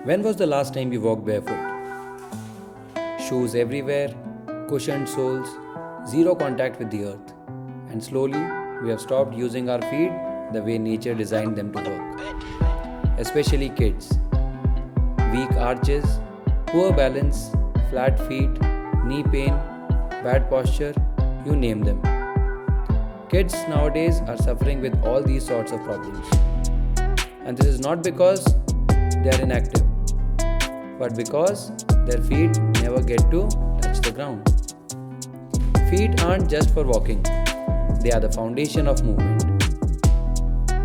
When was the last time you walked barefoot? Shoes everywhere, cushioned soles, zero contact with the earth. And slowly, we have stopped using our feet the way nature designed them to work. Especially kids. Weak arches, poor balance, flat feet, knee pain, bad posture, you name them. Kids nowadays are suffering with all these sorts of problems. And this is not because they are inactive, but because their feet never get to touch the ground. Feet aren't just for walking, they are the foundation of movement.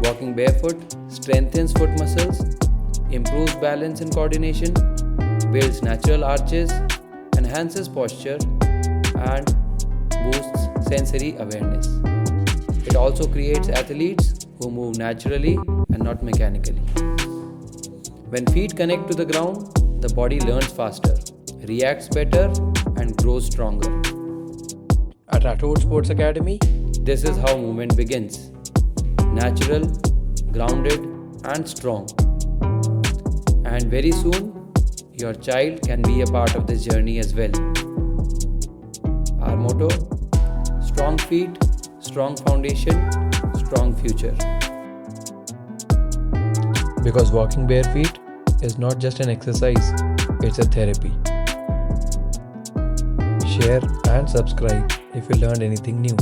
Walking barefoot strengthens foot muscles, improves balance and coordination, builds natural arches, enhances posture, and boosts sensory awareness. It also creates athletes who move naturally and not mechanically. When feet connect to the ground, the body learns faster, reacts better, and grows stronger. At Rathod Sports Academy, this is how movement begins. Natural, grounded, and strong. And very soon, your child can be a part of this journey as well. Our motto: strong feet, strong foundation, strong future. Because walking bare feet is not just an exercise, it's a therapy. Share and subscribe if you learned anything new.